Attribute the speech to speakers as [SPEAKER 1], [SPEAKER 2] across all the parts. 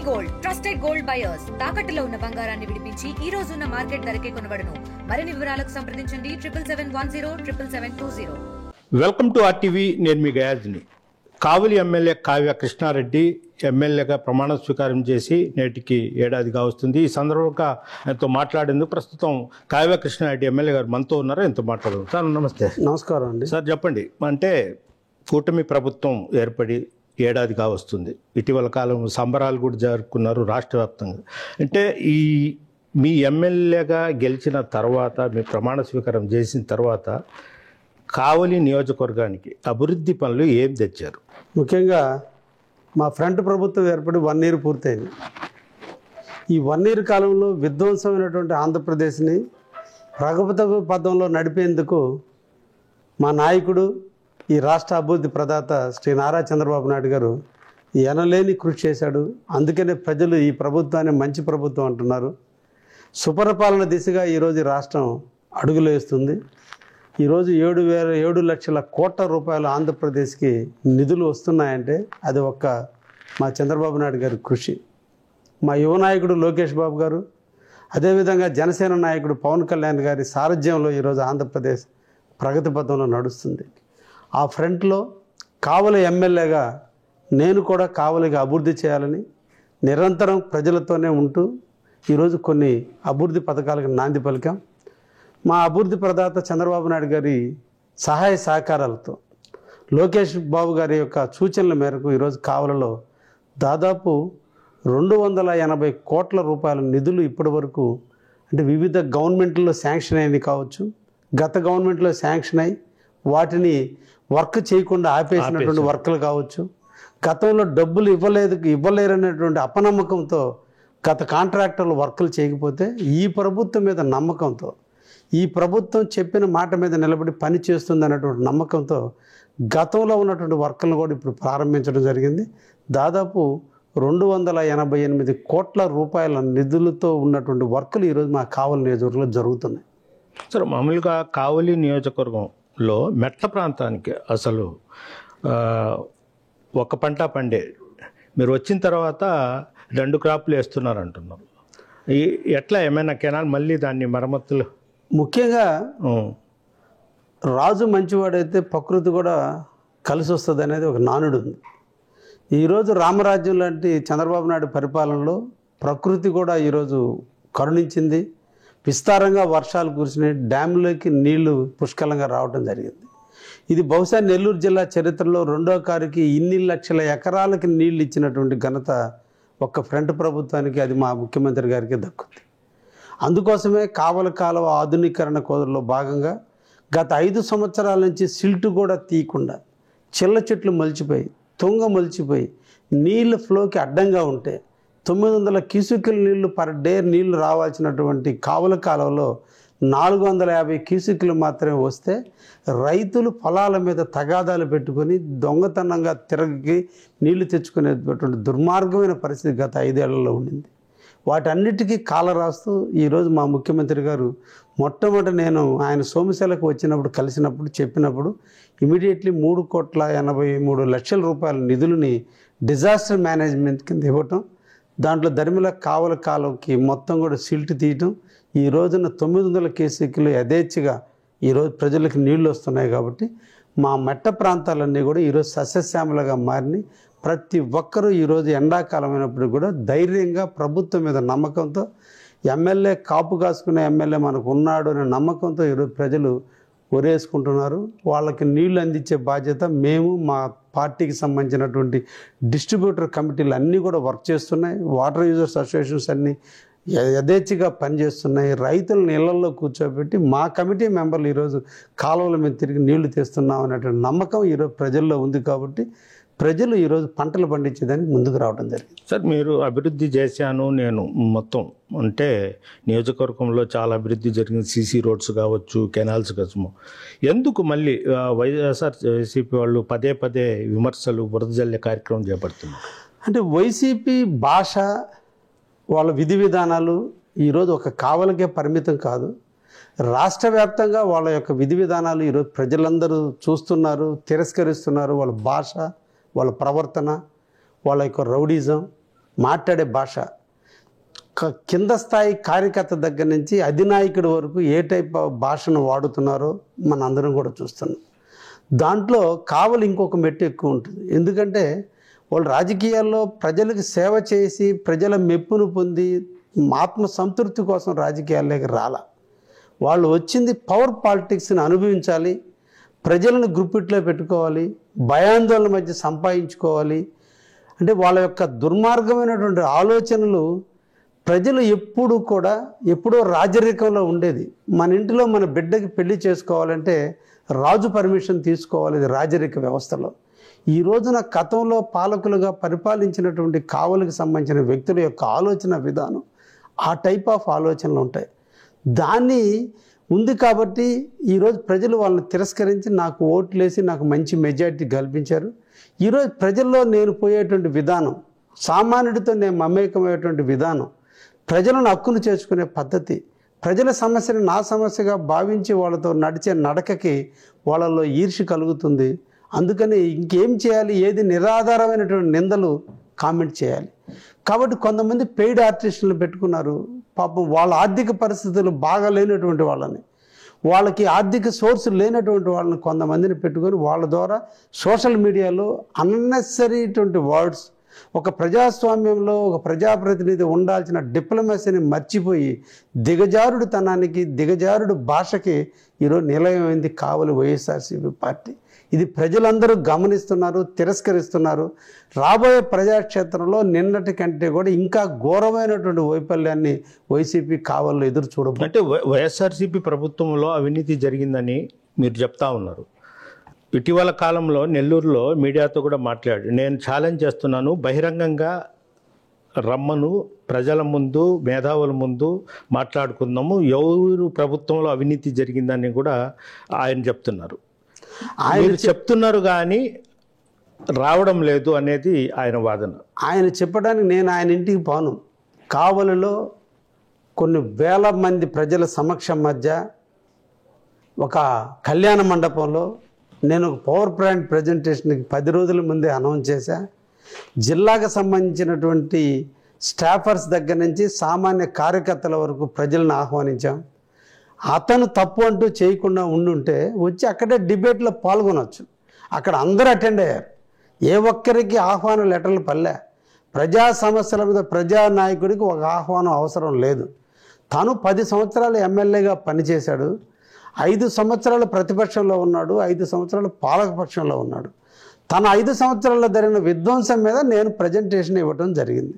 [SPEAKER 1] Gold trusted gold buyers తాకట్టులో ఉన్న బంగారాన్ని విడిపించి ఈ రోజు ఉన్న మార్కెట్ ధరకే కొనబడును. మరిన్ని వివరాలకు సంప్రదించండి 77107720.
[SPEAKER 2] Welcome to RTV. నేను మీ గయాజ్ని. కావలి ఎమ్మెల్యే కావ్య కృష్ణారెడ్డి ఎమ్మెల్యేగా ప్రమాణ స్వీకారం చేసి నేటికి ఏడాదిగా వస్తుంది. ఈ సందర్భంగా ఆయనతో మాట్లాడేందుకు ప్రస్తుతం కావ్య కృష్ణారెడ్డి ఎమ్మెల్యే గారు మనతో ఉన్నారు. ఎంతో మాట్లాడదాం. సార్ నమస్తే.
[SPEAKER 3] నమస్కారం అండి.
[SPEAKER 2] సార్ చెప్పండి, అంటే కూటమి ప్రభుత్వం ఏర్పడి ఏడాదిగా వస్తుంది. ఇటీవల కాలం సంబరాలు కూడా జరుపుకున్నారు రాష్ట్ర వ్యాప్తంగా. అంటే మీ ఎమ్మెల్యేగా గెలిచిన తర్వాత, మీ ప్రమాణ స్వీకారం చేసిన తర్వాత కావలి నియోజకవర్గానికి అభివృద్ధి పనులు ఏం తెచ్చారు?
[SPEAKER 3] ముఖ్యంగా మా ఫ్రంట్ ప్రభుత్వం ఏర్పడి 1 year పూర్తయింది. ఈ 1 year కాలంలో విధ్వంసమైనటువంటి ఆంధ్రప్రదేశ్ని ప్రగతి పథంలో నడిపేందుకు మా నాయకుడు, ఈ రాష్ట్ర అభివృద్ధి ప్రదాత శ్రీ నారా చంద్రబాబు నాయుడు గారు ఎనలేని కృషి చేశాడు. అందుకనే ప్రజలు ఈ ప్రభుత్వాన్ని మంచి ప్రభుత్వం అంటున్నారు. సుపరిపాలన దిశగా ఈరోజు రాష్ట్రం అడుగులు వేస్తుంది. ఈరోజు 7 లక్షల కోట్ల రూపాయలు ఆంధ్రప్రదేశ్కి నిధులు వస్తున్నాయంటే అది ఒక్క మా చంద్రబాబు నాయుడు గారి కృషి. మా యువ నాయకుడు లోకేష్ బాబు గారు, అదేవిధంగా జనసేన నాయకుడు పవన్ కళ్యాణ్ గారి సారథ్యంలో ఈరోజు ఆంధ్రప్రదేశ్ ప్రగతి పథంలో నడుస్తుంది. ఆ ఫ్రంట్లో కావలి ఎమ్మెల్యేగా నేను కూడా కావలికి అభివృద్ధి చేయాలని నిరంతరం ప్రజలతోనే ఉంటూ ఈరోజు కొన్ని అభివృద్ధి పథకాలకు నాంది పలికాం. మా అభివృద్ధి ప్రదాత చంద్రబాబు నాయుడు గారి సహాయ సహకారాలతో, లోకేష్ బాబు గారి యొక్క సూచనల మేరకు ఈరోజు కావలిలో దాదాపు 280 కోట్ల రూపాయల నిధులు ఇప్పటి వరకు, అంటే వివిధ గవర్నమెంట్లో శాంక్షన్ అయినవి కావచ్చు, గత గవర్నమెంట్లో శాంక్షన్ అయి వాటిని వర్క్ చేయకుండా ఆపేసినటువంటి వర్కులు కావచ్చు, గతంలో డబ్బులు ఇవ్వలేరనేటువంటి అపనమ్మకంతో గత కాంట్రాక్టర్లు వర్కులు చేయకపోతే ఈ ప్రభుత్వం మీద నమ్మకంతో, ఈ ప్రభుత్వం చెప్పిన మాట మీద నిలబడి పని చేస్తుంది అన్నటువంటి నమ్మకంతో గతంలో ఉన్నటువంటి వర్కులను కూడా ఇప్పుడు ప్రారంభించడం జరిగింది. దాదాపు 288 కోట్ల రూపాయల నిధులతో ఉన్నటువంటి వర్కులు ఈరోజు మా కావలి నియోజకవర్గంలో జరుగుతున్నాయి.
[SPEAKER 2] సార్, మామూలుగా కావలి నియోజకవర్గంలో మెట్ల ప్రాంతానికి అసలు ఒక పంట పండే, మీరు వచ్చిన తర్వాత 2 క్రాప్లు వేస్తున్నారు అంటున్నారు. ఎట్లా ఏమైనా కెనాల్ మళ్ళీ దాన్ని మరమ్మతులు?
[SPEAKER 3] ముఖ్యంగా రాజు మంచివాడైతే ప్రకృతి కూడా కలిసి వస్తుంది అనేది ఒక నానుడు ఉంది. ఈరోజు రామరాజ్యం లాంటి చంద్రబాబు నాయుడు పరిపాలనలో ప్రకృతి కూడా ఈరోజు కరుణించింది. విస్తారంగా వర్షాలు కురిసినాయి, డ్యాములోకి నీళ్లు పుష్కలంగా రావడం జరిగింది. ఇది బహుశా నెల్లూరు జిల్లా చరిత్రలో 2వ కారుకి ఇన్ని లక్షల ఎకరాలకి నీళ్లు ఇచ్చినటువంటి ఘనత ఒక్క ఫ్రంట్ ప్రభుత్వానికి, అది మా ముఖ్యమంత్రి గారికి దక్కుతుంది. అందుకోసమే కావలి కాలువ ఆధునీకరణ కోదలో భాగంగా గత 5 సంవత్సరాల నుంచి సిల్టు కూడా తీయకుండా చిల్ల చెట్లు మొలిచిపోయి, తుంగ మొలిచిపోయి, నీళ్ళ ఫ్లోకి అడ్డంగా ఉంటే 900 క్యూసెక్కుల నీళ్లు పర్ డే నీళ్లు రావాల్సినటువంటి కావలి కాలువలో 450 క్యూసెక్కులు మాత్రమే వస్తే రైతులు పొలాల మీద తగాదాలు పెట్టుకొని దొంగతనంగా తిరిగి నీళ్లు తెచ్చుకునేటువంటి దుర్మార్గమైన పరిస్థితి గత 5 ఏళ్లలో ఉండింది. వాటన్నిటికీ కాల రాస్తూ ఈరోజు మా ముఖ్యమంత్రి గారు మొట్టమొదటి నేను ఆయన సోమశిలకు వచ్చినప్పుడు కలిసినప్పుడు చెప్పినప్పుడు ఇమీడియట్లీ 3,83,00,000 రూపాయల నిధులని డిజాస్టర్ మేనేజ్మెంట్ కింద ఇవ్వటం, దాంట్లో దరిమిల కావలి కాలువకి మొత్తం కూడా సిల్ట్ తీయటం, ఈ రోజున 900 క్యూసెక్కులు యథేచ్ఛగా ఈరోజు ప్రజలకు నీళ్లు వస్తున్నాయి. కాబట్టి మా మెట్ట ప్రాంతాలన్నీ కూడా ఈరోజు సస్యశ్యామలుగా మారినాయి. ప్రతి ఒక్కరూ ఈరోజు ఎండాకాలం అయినప్పుడు కూడా ధైర్యంగా ప్రభుత్వం మీద నమ్మకంతో, ఎమ్మెల్యే కాపు కాసుకునే ఎమ్మెల్యే మనకు ఉన్నాడు అనే నమ్మకంతో ఈరోజు ప్రజలు ఒరేసుకుంటున్నారు. వాళ్ళకి నీళ్లు అందించే బాధ్యత మేము, మా పార్టీకి సంబంధించినటువంటి డిస్ట్రిబ్యూటర్ కమిటీలు అన్నీ కూడా వర్క్ చేస్తున్నాయి. వాటర్ యూజర్స్ అసోసియేషన్స్ అన్నీ యథేచ్ఛగా పనిచేస్తున్నాయి. రైతులను ఇళ్లలో కూర్చోబెట్టి మా కమిటీ మెంబర్లు ఈరోజు కాలువల మీద తిరిగి నీళ్లు తెస్తున్నాం అనేటువంటి నమ్మకం ఈరోజు ప్రజల్లో ఉంది. కాబట్టి ప్రజలు ఈరోజు పంటలు పండించేదానికి ముందుకు రావడం జరిగింది.
[SPEAKER 2] సార్, మీరు అభివృద్ధి చేశాను నేను మొత్తం అంటే నియోజకవర్గంలో చాలా అభివృద్ధి జరిగింది. సీసీ రోడ్స్ కావచ్చు, కెనాల్స్ కావచ్చు. ఎందుకు మళ్ళీ వైఎస్ఆర్సీపీ వాళ్ళు పదే విమర్శలు, బురద జల్లే కార్యక్రమం చేపడుతున్నారు?
[SPEAKER 3] అంటే వైసీపీ భాష, వాళ్ళ విధి విధానాలు ఈరోజు ఒక కావలికే పరిమితం కాదు. రాష్ట్ర వ్యాప్తంగా వాళ్ళ యొక్క విధి విధానాలు ఈరోజు ప్రజలందరూ చూస్తున్నారు, తిరస్కరిస్తున్నారు. వాళ్ళ భాష, వాళ్ళ ప్రవర్తన, వాళ్ళ యొక్క రౌడీజం, మాట్లాడే భాష కింద స్థాయి కార్యకర్త దగ్గర నుంచి అధినాయకుడి వరకు ఏ టైప్ ఆఫ్ భాషను వాడుతున్నారో మన అందరం కూడా చూస్తున్నాం. దాంట్లో కావలి ఇంకొక మెట్టు ఎక్కువ ఉంటుంది. ఎందుకంటే వాళ్ళు రాజకీయాల్లో ప్రజలకు సేవ చేసి ప్రజల మెప్పును పొంది ఆత్మ సంతృప్తి కోసం రాజకీయాల్లోకి రాలా. వాళ్ళు వచ్చింది పవర్ పాలిటిక్స్ని అనుభవించాలి, ప్రజలను గుప్పిట్లో పెట్టుకోవాలి, భయాందోళన మధ్య సంపాదించుకోవాలి. అంటే వాళ్ళ యొక్క దుర్మార్గమైనటువంటి ఆలోచనలు ప్రజలు ఎప్పుడో రాజరికంలో ఉండేది. మన ఇంటిలో మన బిడ్డకి పెళ్లి చేసుకోవాలంటే రాజు పర్మిషన్ తీసుకోవాలి, ఇది రాజరిక వ్యవస్థలో. ఈ రోజున గతంలో పాలకులుగా పరిపాలించినటువంటి కావలికి సంబంధించిన వ్యక్తుల యొక్క ఆలోచన విధానం ఆ టైప్ ఆఫ్ ఆలోచనలు ఉంటాయి. దాన్ని ఉంది కాబట్టి ఈరోజు ప్రజలు వాళ్ళని తిరస్కరించి నాకు ఓట్లేసి నాకు మంచి మెజారిటీ కల్పించారు. ఈరోజు ప్రజల్లో నేను పోయేటువంటి విధానం, సామాన్యుడితో నేను మమేకమయ్యేటువంటి విధానం, ప్రజలను హక్కును చేర్చుకునే పద్ధతి, ప్రజల సమస్యను నా సమస్యగా భావించి వాళ్ళతో నడిచే నడకకి వాళ్ళల్లో ఈర్ష్య కలుగుతుంది. అందుకని ఇంకేం చేయాలి, ఏది నిరాధారమైనటువంటి నిందలు కామెంట్ చేయాలి. కాబట్టి కొంతమంది పెయిడ్ ఆర్టిస్టులను పెట్టుకున్నారు. పాపం వాళ్ళ ఆర్థిక పరిస్థితులు బాగా లేనటువంటి వాళ్ళని, వాళ్ళకి ఆర్థిక సోర్స్ లేనటువంటి వాళ్ళని కొంతమందిని పెట్టుకొని వాళ్ళ ద్వారా సోషల్ మీడియాలో అన్నెసరీటువంటి వర్డ్స్, ఒక ప్రజాస్వామ్యంలో ఒక ప్రజాప్రతినిధి ఉండాల్సిన డిప్లొమసీని మర్చిపోయి దిగజారుడుతనానికి దిగజారుడు భాషకి ఈరోజు నిలయమైంది కావలి వైఎస్ఆర్సీపీ పార్టీ. ఇది ప్రజలందరూ గమనిస్తున్నారు, తిరస్కరిస్తున్నారు. రాబోయే ప్రజాక్షేత్రంలో నిన్నటి కంటే కూడా ఇంకా ఘోరమైనటువంటి వైఫల్యాన్ని వైసీపీ కావలిలో ఎదురు చూడబోతుంది.
[SPEAKER 2] అంటే వైఎస్ఆర్సీపీ ప్రభుత్వంలో అవినీతి జరిగిందని మీరు చెప్తా ఉన్నారు. ఇటీవల కాలంలో నెల్లూరులో మీడియాతో కూడా మాట్లాడి నేను ఛాలెంజ్ చేస్తున్నాను, బహిరంగంగా రమ్మను, ప్రజల ముందు మేధావుల ముందు మాట్లాడుకుందాము, ఎవరు ప్రభుత్వంలో అవినీతి జరిగిందని కూడా ఆయన చెప్తున్నారు. ఆయన చెప్తున్నారు కానీ రావడం లేదు అనేది ఆయన వాదన.
[SPEAKER 3] ఆయన చెప్పడానికి నేను ఆయన ఇంటికి పోను. కావలిలో కొన్ని వేల మంది ప్రజల సమక్షం మధ్య ఒక కళ్యాణ మండపంలో నేను ఒక పవర్ పాయింట్ ప్రజెంటేషన్కి 10 రోజుల ముందే అనౌన్స్ చేశా. జిల్లాకు సంబంధించినటువంటి స్టాఫర్స్ దగ్గర నుంచి సామాన్య కార్యకర్తల వరకు ప్రజలను ఆహ్వానించాం. అతను తప్పు అంటూ చేయకుండా ఉండుంటే వచ్చి అక్కడే డిబేట్లో పాల్గొనవచ్చు. అక్కడ అందరూ అటెండ్ అయ్యారు. ఏ ఒక్కరికి ఆహ్వాన లెటర్లు పల్లె. ప్రజా సమస్యల మీద ప్రజానాయకుడికి ఒక ఆహ్వానం అవసరం లేదు. తను 10 సంవత్సరాలు ఎమ్మెల్యేగా పనిచేశాడు, 5 సంవత్సరాలు ప్రతిపక్షంలో ఉన్నాడు, 5 సంవత్సరాలు పాలకపక్షంలో ఉన్నాడు. తన 5 సంవత్సరాల్లో జరిగిన విధ్వంసం మీద నేను ప్రజెంటేషన్ ఇవ్వడం జరిగింది.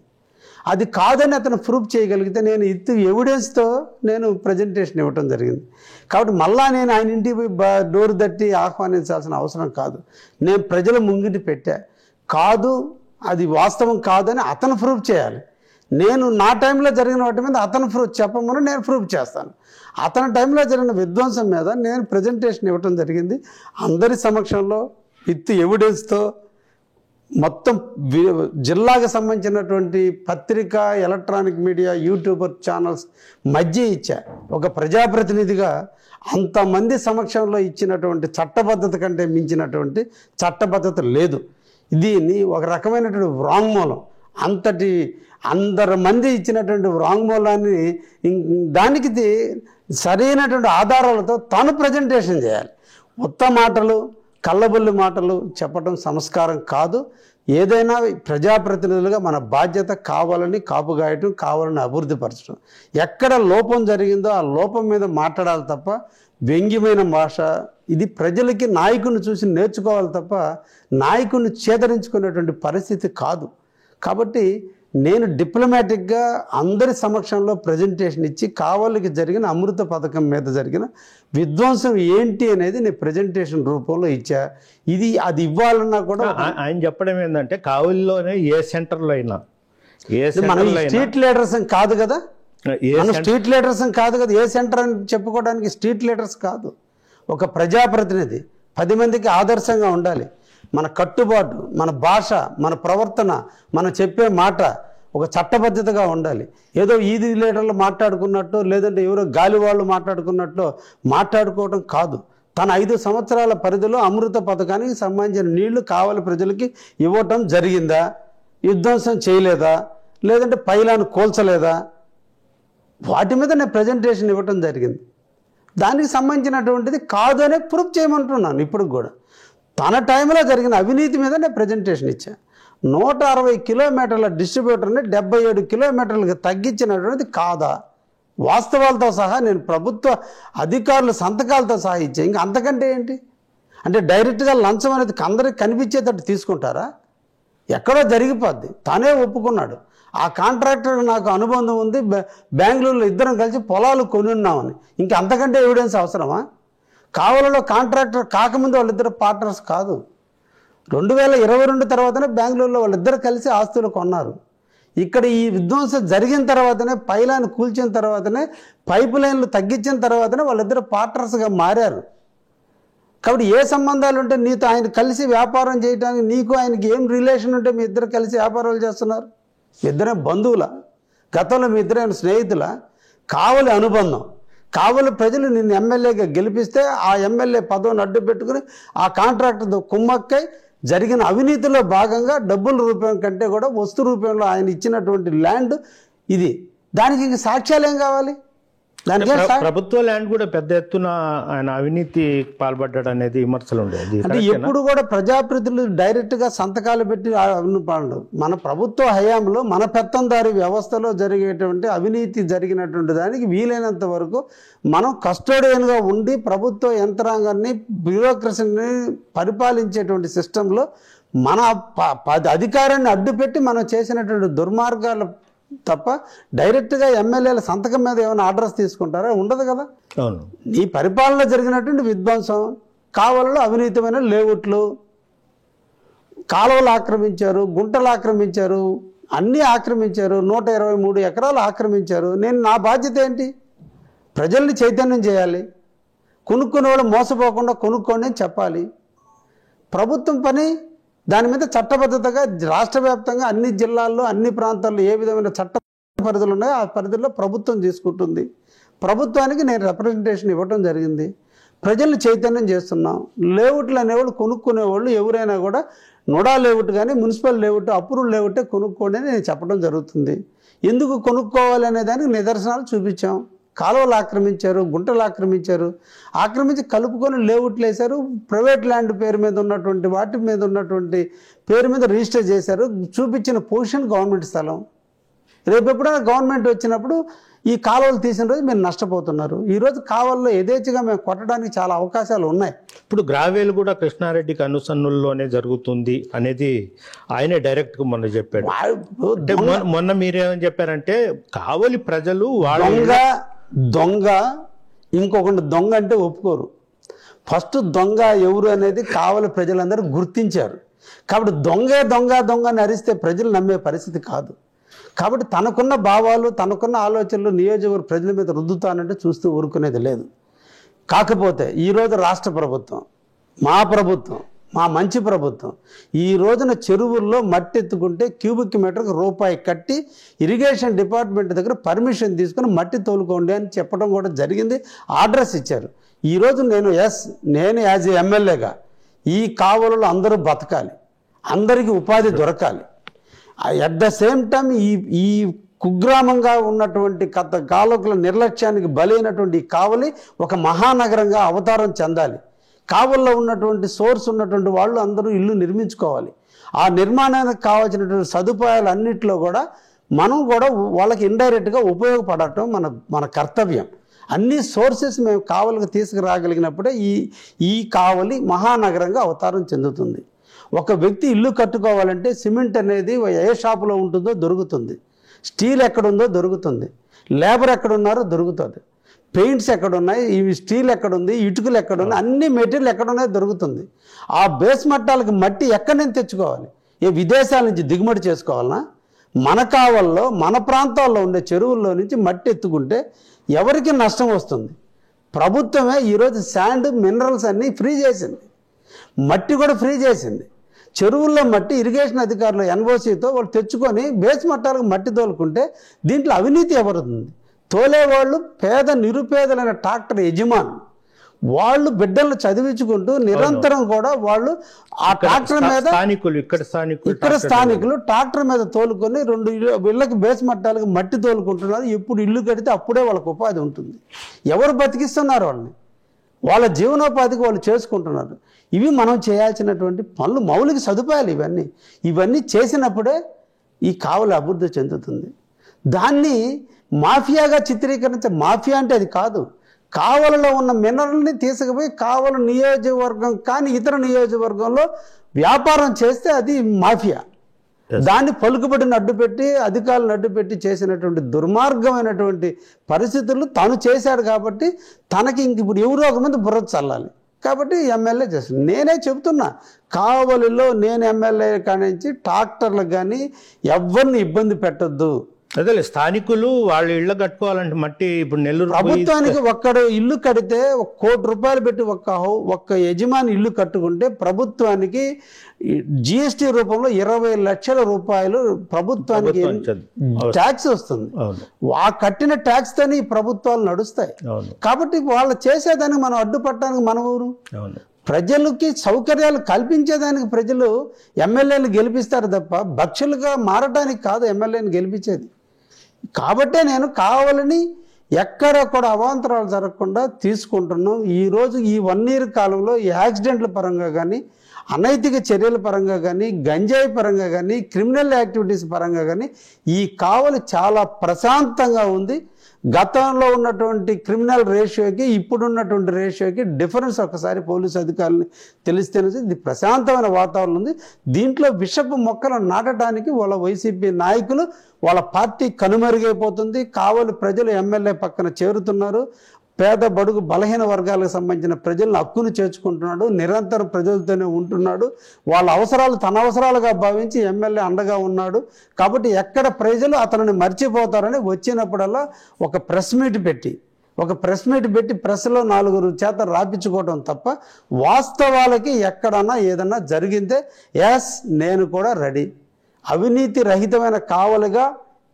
[SPEAKER 3] అది కాదని అతను ప్రూఫ్ చేయగలిగితే నేను ఎవిడెన్స్తో నేను ప్రజెంటేషన్ ఇవ్వడం జరిగింది. కాబట్టి మళ్ళా నేను ఆయన ఇంటికి పోయి డోర్ తట్టి ఆహ్వానించాల్సిన అవసరం కాదు. నేను ప్రజల ముంగిటి పెట్టా, కాదు అది వాస్తవం కాదని అతను ప్రూఫ్ చేయాలి. నేను నా టైంలో జరిగిన వాటి మీద అతను ప్రూఫ్ చెప్పమని నేను ప్రూఫ్ చేస్తాను. అతని టైంలో జరిగిన విధ్వంసం మీద నేను ప్రజెంటేషన్ ఇవ్వడం జరిగింది అందరి సమక్షంలో విత్ ఎవిడెన్స్తో. మొత్తం జిల్లాకు సంబంధించినటువంటి పత్రిక, ఎలక్ట్రానిక్ మీడియా, యూట్యూబర్ ఛానల్స్ మధ్య ఇచ్చా. ఒక ప్రజాప్రతినిధిగా అంతమంది సమక్షంలో ఇచ్చినటువంటి చట్టబద్ధత కంటే మించినటువంటి చట్టబద్ధత లేదు. దీన్ని ఒక రకమైనటువంటి వాంగ్మూలం, అందరు మంది ఇచ్చినటువంటి వాంగ్మూలాన్ని దానికి సరైనటువంటి ఆధారాలతో తను ప్రజెంటేషన్ చేయాలి. ఉత్త మాటలు, కళ్ళబొల్లి మాటలు చెప్పడం సంస్కారం కాదు. ఏదైనా ప్రజాప్రతినిధులుగా మన బాధ్యత కావాలని కాపుగాయటం, కావాలని అభివృద్ధి పరచడం. ఎక్కడ లోపం జరిగిందో ఆ లోపం మీద మాట్లాడాలి తప్ప వ్యంగ్యమైన భాష ఇది ప్రజలకి నాయకుడిని చూసి నేర్చుకోవాలి తప్ప నాయకుడిని చేదరించుకునేటువంటి పరిస్థితి కాదు. కాబట్టి నేను డిప్లొమాటిక్గా అందరి సమక్షంలో ప్రజెంటేషన్ ఇచ్చి కావలికి జరిగిన అమృత పథకం మీద జరిగిన విధ్వంసం ఏంటి అనేది నేను ప్రజెంటేషన్ రూపంలో ఇచ్చా. అది ఇవ్వాలన్నా కూడా
[SPEAKER 2] ఆయన చెప్పడం ఏంటంటే కావలిలోనే ఏ సెంటర్లో అయినా
[SPEAKER 3] మనం స్ట్రీట్ లీడర్స్ కాదు కదా, మనం స్ట్రీట్ లీడర్స్ కాదు కదా, ఏ సెంటర్ అని చెప్పుకోవడానికి స్ట్రీట్ లీడర్స్ కాదు. ఒక ప్రజాప్రతినిధి 10 మందికి ఆదర్శంగా ఉండాలి. మన కట్టుబాటు, మన భాష, మన ప్రవర్తన, మనం చెప్పే మాట ఒక చట్టబద్ధతగా ఉండాలి. ఏదో ఈది లీడర్లు మాట్లాడుకున్నట్టు లేదంటే ఎవరో గాలి వాళ్ళు మాట్లాడుకున్నట్టు మాట్లాడుకోవడం కాదు. తన 5 సంవత్సరాల పరిధిలో అమృత పథకానికి సంబంధించిన నీళ్లు కావలి ప్రజలకి ఇవ్వటం జరిగిందా, విధ్వంసం చేయలేదా, లేదంటే పైలాను కూల్చలేదా, వాటి మీద నేను ప్రజెంటేషన్ ఇవ్వటం జరిగింది. దానికి సంబంధించినటువంటిది కాదు అనే ప్రూఫ్ చేయమంటున్నాను. ఇప్పుడు కూడా తన టైంలో జరిగిన అవినీతి మీద నేను ప్రజెంటేషన్ ఇచ్చాను. 160 కిలోమీటర్ల డిస్ట్రిబ్యూటర్ని 77 కిలోమీటర్లకు తగ్గించినటువంటిది కాదా, వాస్తవాలతో సహా నేను ప్రభుత్వ అధికారుల సంతకాలతో సహా ఇచ్చా. ఇంకా అంతకంటే ఏంటి? అంటే డైరెక్ట్గా లంచం అనేది అందరికి కనిపించేటట్టు తీసుకుంటారా? ఎక్కడో జరిగిపోద్ది. తనే ఒప్పుకున్నాడు, ఆ కాంట్రాక్టర్ నాకు అనుబంధం ఉంది, బెంగళూరులో ఇద్దరం కలిసి పొలాలు కొని ఉన్నామని. ఇంకా అంతకంటే ఎవిడెన్స్ అవసరమా? కావలలో కాంట్రాక్టర్ కాకముందు వాళ్ళిద్దరు పార్ట్నర్స్ కాదు. 2022 తర్వాతనే బెంగళూరులో వాళ్ళిద్దరు కలిసి ఆస్తులు కొన్నారు. ఇక్కడ ఈ విధ్వంసం జరిగిన తర్వాతనే, పైలైన్ కూల్చిన తర్వాతనే, పైపు లైన్లు తగ్గించిన తర్వాతనే వాళ్ళిద్దరు పార్ట్నర్స్గా మారారు. కాబట్టి ఏ సంబంధాలు ఉంటే నీతో ఆయన కలిసి వ్యాపారం చేయడానికి, నీకు ఆయనకి ఏం రిలేషన్ ఉంటే మీ ఇద్దరు కలిసి వ్యాపారాలు చేస్తున్నారు? మీ ఇద్దరే బంధువుల? గతంలో మీ ఇద్దరైన స్నేహితుల? కావలి అనుబంధం. కావలి ప్రజలు నిన్ను ఎమ్మెల్యేగా గెలిపిస్తే ఆ ఎమ్మెల్యే పదవిని అడ్డు పెట్టుకుని ఆ కాంట్రాక్టర్తో కుమ్మక్కై జరిగిన అవినీతిలో భాగంగా డబ్బుల రూపం కంటే కూడా వస్తు రూపంలో ఆయన ఇచ్చినటువంటి ల్యాండ్ ఇది. దానికి ఇంక సాక్ష్యాలు ఏం కావాలి?
[SPEAKER 2] ప్రభుత్వ ల్యాండ్ కూడా పెద్ద ఎత్తున ఆయన అవినీతి పాల్పడ్డాడు అనేది విమర్శలు ఉండేది.
[SPEAKER 3] అంటే ఎప్పుడు కూడా ప్రజాప్రతినిధులు డైరెక్ట్గా సంతకాలు పెట్టి పాడు. మన ప్రభుత్వ హయాంలో మన పెత్తందారి వ్యవస్థలో జరిగేటువంటి అవినీతి జరిగినటువంటి దానికి వీలైనంత వరకు మనం కస్టోడియన్గా ఉండి ప్రభుత్వ యంత్రాంగాన్ని, బ్యూరోక్రసీని పరిపాలించేటువంటి సిస్టంలో మన అధికారాన్ని అడ్డుపెట్టి మనం చేసినటువంటి దుర్మార్గాలు తప్ప డైరెక్ట్గా ఎమ్మెల్యేల సంతకం మీద ఏమైనా ఆర్డర్స్ తీసుకుంటారా? ఉండదు కదా.
[SPEAKER 2] అవును.
[SPEAKER 3] ఈ పరిపాలన జరిగినటువంటి విధ్వంసం, కావలలో అవినీతమైన లేఅవుట్లు, కాలువలు ఆక్రమించారు, గుంటలు ఆక్రమించారు, అన్నీ ఆక్రమించారు, 123 ఎకరాలు ఆక్రమించారు. నేను నా బాధ్యత ఏంటి? ప్రజల్ని చైతన్యం చేయాలి, కొనుక్కునేవాళ్ళు మోసపోకుండా కొనుక్కోండి అని చెప్పాలి. ప్రభుత్వం పని దాని మీద చట్టబద్ధతగా రాష్ట్ర వ్యాప్తంగా అన్ని జిల్లాల్లో, అన్ని ప్రాంతాల్లో ఏ విధమైన చట్ట పరిధులు ఉన్నాయో ఆ పరిధిలో ప్రభుత్వం తీసుకుంటుంది. ప్రభుత్వానికి నేను రిప్రజెంటేషన్ ఇవ్వడం జరిగింది. ప్రజల్ని చైతన్యం చేస్తున్నాం. లేఅవుట్లు అనేవాళ్ళు, కొనుక్కునేవాళ్ళు ఎవరైనా కూడా నోడా లేఅవుట్ కానీ మున్సిపల్ లేఅవుట్, అప్రూవల్ లేఅవుటే కొనుక్కోండి అని నేను చెప్పడం జరుగుతుంది. ఎందుకు కొనుక్కోవాలి అనే దానికి నిదర్శనాలు చూపించాం. కాలువలు ఆక్రమించారు, గుంటలు ఆక్రమించి కలుపుకొని లేఅవుట్లు వేశారు. ప్రైవేట్ ల్యాండ్ పేరు మీద ఉన్నటువంటి వాటి మీద ఉన్నటువంటి పేరు మీద రిజిస్టర్ చేశారు. చూపించిన పొజిషన్ గవర్నమెంట్ స్థలం. రేపు ఎప్పుడైనా గవర్నమెంట్ వచ్చినప్పుడు ఈ కాలువలు తీసిన రోజు మీరు నష్టపోతున్నారు. ఈరోజు కాలువల్లో యథేచ్ఛగా మేము కొట్టడానికి చాలా అవకాశాలు ఉన్నాయి.
[SPEAKER 2] ఇప్పుడు గ్రావేలు కూడా కృష్ణారెడ్డికి అనుసన్నుల్లోనే జరుగుతుంది అనేది ఆయనే డైరెక్ట్గా మొన్న చెప్పాడు. అంటే మొన్న మీరేమని చెప్పారంటే కావలి ప్రజలు
[SPEAKER 3] దొంగ ఇంకొకటి దొంగ అంటే ఒప్పుకోరు. ఫస్ట్ దొంగ ఎవరు అనేది కావలి ప్రజలందరూ గుర్తించారు. కాబట్టి దొంగ అని అరిస్తే ప్రజలు నమ్మే పరిస్థితి కాదు. కాబట్టి తనకున్న భావాలు, తనకున్న ఆలోచనలు నియోజకవర్గ ప్రజల మీద రుద్దుతానంటే చూస్తూ ఊరుకునేది లేదు. కాకపోతే ఈరోజు రాష్ట్ర ప్రభుత్వం, మా ప్రభుత్వం, మా మంచి ప్రభుత్వం ఈ రోజున చెరువుల్లో మట్టి ఎత్తుకుంటే క్యూబిక్ మీటర్కి రూపాయి కట్టి ఇరిగేషన్ డిపార్ట్మెంట్ దగ్గర పర్మిషన్ తీసుకుని మట్టి తోలుకోండి అని చెప్పడం కూడా జరిగింది. ఆర్డర్స్ ఇచ్చారు. ఈరోజు నేను యాజ్ ఏ ఎమ్మెల్యేగా ఈ కావలలో అందరూ బతకాలి, అందరికీ ఉపాధి దొరకాలి. అట్ ద సేమ్ టైం ఈ కుగ్రామంగా ఉన్నటువంటి కావకుల నిర్లక్ష్యానికి బలైనటువంటి ఈ కావలి ఒక మహానగరంగా అవతారం చెందాలి. కావల్లో ఉన్నటువంటి సోర్స్ ఉన్నటువంటి వాళ్ళు అందరూ ఇల్లు నిర్మించుకోవాలి. ఆ నిర్మాణానికి కావాల్సినటువంటి సదుపాయాలు అన్నింటిలో కూడా మనం కూడా వాళ్ళకి ఇండైరెక్ట్గా ఉపయోగపడటం మన కర్తవ్యం. అన్ని సోర్సెస్ మేము కావలికి తీసుకురాగలిగినప్పుడే ఈ కావలి మహానగరంగా అవతారం చెందుతుంది. ఒక వ్యక్తి ఇల్లు కట్టుకోవాలంటే సిమెంట్ అనేది ఏ షాపులో ఉంటుందో దొరుకుతుంది, స్టీల్ ఎక్కడుందో దొరుకుతుంది, లేబర్ ఎక్కడున్నారో దొరుకుతుంది, పెయింట్స్ ఎక్కడున్నాయి, ఇవి స్టీల్ ఎక్కడుంది, ఇటుకలు ఎక్కడున్నాయి, అన్ని మెటీరియల్ ఎక్కడున్నాయో దొరుకుతుంది. ఆ బేస్ మట్టాలకు మట్టి ఎక్కడి నుంచి తెచ్చుకోవాలి? విదేశాల నుంచి దిగుమతి చేసుకోవాలన్నా? మన కావల్లో, మన ప్రాంతాల్లో ఉండే చెరువుల్లో నుంచి మట్టి ఎత్తుకుంటే ఎవరికి నష్టం వస్తుంది? ప్రభుత్వమే ఈరోజు శాండ్, మినరల్స్ అన్నీ ఫ్రీ చేసింది, మట్టి కూడా ఫ్రీ చేసింది. చెరువుల్లో మట్టి ఇరిగేషన్ అధికారులు ఎన్ఓసితో వాళ్ళు తెచ్చుకొని బేస్ మట్టాలకు మట్టి తోలుకుంటే దీంట్లో అవినీతి ఎవరుంది? తోలేవాళ్ళు పేద నిరుపేదలైన ట్రాక్టర్ యజమానులు, వాళ్ళు బిడ్డలను చదివించుకుంటూ నిరంతరం కూడా వాళ్ళు ఆ ట్రాక్టర్ మీద ఇక్కడ స్థానికులు ట్రాక్టర్ మీద తోలుకొని 2 ఇళ్ళకి బేస్ మట్టాలకు మట్టి తోలుకుంటున్నారు. ఎప్పుడు ఇల్లు కడితే అప్పుడే వాళ్ళకు ఉపాధి ఉంటుంది. ఎవరు బతికిస్తున్నారు వాళ్ళని? వాళ్ళ జీవనోపాధికి వాళ్ళు చేసుకుంటున్నారు. ఇవి మనం చేయాల్సినటువంటి పనులు, మౌలిక సదుపాయాలు ఇవన్నీ చేసినప్పుడే ఈ కావలి అభివృద్ధి చెందుతుంది. దాన్ని మాఫియాగా మాఫియా అంటే అది కాదు. కావలిలో ఉన్న మినరల్ని తీసుకుపోయి కావలి నియోజకవర్గం కానీ ఇతర నియోజకవర్గంలో వ్యాపారం చేస్తే అది మాఫియా. దాన్ని పలుకుబడిని అడ్డుపెట్టి అధికారులను అడ్డుపెట్టి చేసినటువంటి దుర్మార్గమైనటువంటి పరిస్థితులు తను చేశాడు. కాబట్టి తనకి ఇంక ఇప్పుడు ఎవరో ఒక మంది బుర్ర చల్లాలి. కాబట్టి ఎమ్మెల్యే చేస్తాను. నేనే చెబుతున్నా, కావలిలో నేను ఎమ్మెల్యే కానించి ట్రాక్టర్లకు కానీ ఎవరిని ఇబ్బంది పెట్టొద్దు.
[SPEAKER 2] అదే స్థానికులు వాళ్ళు ఇళ్ళు కట్టుకోవాలంటే మట్టి ఇప్పుడు నెల్లూరు
[SPEAKER 3] ప్రభుత్వానికి ఒక్కడు ఇల్లు కడితే 1 కోటి రూపాయలు పెట్టి ఒక్క యజమాని ఇల్లు కట్టుకుంటే ప్రభుత్వానికి జిఎస్టీ రూపంలో 20 లక్షల రూపాయలు ప్రభుత్వానికి ట్యాక్స్ వస్తుంది. ఆ కట్టిన ట్యాక్స్ తోనే ఈ ప్రభుత్వాలు నడుస్తాయి. కాబట్టి వాళ్ళు చేసేదానికి మనం అడ్డుపట్టడానికి మన ఊరు. ప్రజలకి సౌకర్యాలు కల్పించేదానికి ప్రజలు ఎమ్మెల్యేలు గెలిపిస్తారు తప్ప భక్షులుగా మారడానికి కాదు ఎమ్మెల్యేని గెలిపించేది. కాబట్టే నేను కావాలని ఎక్కడ కూడా అవాంతరాలు జరగకుండా తీసుకుంటున్నాం. ఈరోజు ఈ 1 year కాలంలో ఈ యాక్సిడెంట్ల పరంగా కానీ, అనైతిక చర్యల పరంగా కానీ, గంజాయి పరంగా కానీ, క్రిమినల్ యాక్టివిటీస్ పరంగా కానీ ఈ కావలి చాలా ప్రశాంతంగా ఉంది. గతంలో ఉన్నటువంటి క్రిమినల్ రేషియోకి ఇప్పుడున్నటువంటి రేషియోకి డిఫరెన్స్ ఒకసారి పోలీసు అధికారులని తెలిస్తేనే ఇది ప్రశాంతమైన వాతావరణం ఉంది. దీంట్లో విషపు మొక్కలు నాటడానికి వాళ్ళ వైసీపీ నాయకులు వాళ్ళ పార్టీ కనుమరుగైపోతుంది. కావలి ప్రజలు ఎమ్మెల్యే పక్కన చేరుతున్నారు. పేద బడుగు బలహీన వర్గాలకు సంబంధించిన ప్రజలను హక్కును చేర్చుకుంటున్నాడు. నిరంతరం ప్రజలతోనే ఉంటున్నాడు. వాళ్ళ అవసరాలు తన అవసరాలుగా భావించి ఎమ్మెల్యే అండగా ఉన్నాడు. కాబట్టి ఎక్కడ ప్రజలు అతనిని మర్చిపోతారని వచ్చినప్పుడల్లా ఒక ప్రెస్ మీట్ పెట్టి ప్రెస్లో 4 చేత రాపించుకోవడం తప్ప వాస్తవాలకి ఎక్కడన్నా ఏదన్నా జరిగిందే ఎస్ నేను కూడా రెడీ. అవినీతి రహితమైన కావలిగా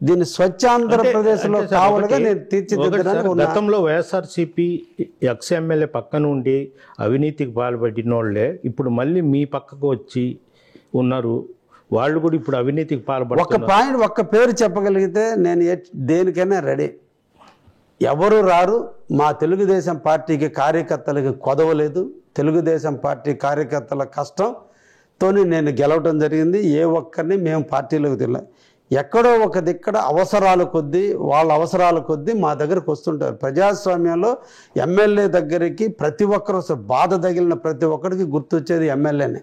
[SPEAKER 3] దీన్ని స్వచ్ఛాంధ్రప్రదేశ్లో కావాలిగా నేను తీర్చిదిద్దడానికి.
[SPEAKER 2] గతంలో వైఎస్ఆర్సీపీ ఎమ్మెల్యే పక్కన ఉండి అవినీతికి పాల్పడిన వాళ్ళే ఇప్పుడు మళ్ళీ మీ పక్కకు వచ్చి ఉన్నారు. వాళ్ళు కూడా ఇప్పుడు అవినీతికి పాల్పడుతున్నారు.
[SPEAKER 3] ఒక్క పేరు చెప్పగలిగితే నేను దేనికైనా రెడీ. ఎవరు రారు. మా తెలుగుదేశం పార్టీకి కార్యకర్తలకి కొదవలేదు. తెలుగుదేశం పార్టీ కార్యకర్తల కష్టంతోనే నేను గెలవడం జరిగింది. ఏ ఒక్కరిని మేము పార్టీలోకి తెలియదు. ఎక్కడో ఒక దిక్కడ వాళ్ళ అవసరాల కొద్దీ మా దగ్గరకు వస్తుంటారు. ప్రజాస్వామ్యంలో ఎమ్మెల్యే దగ్గరికి ప్రతి ఒక్కరు బాధ తగిలిన ప్రతి ఒక్కరికి గుర్తొచ్చేది ఎమ్మెల్యేనే.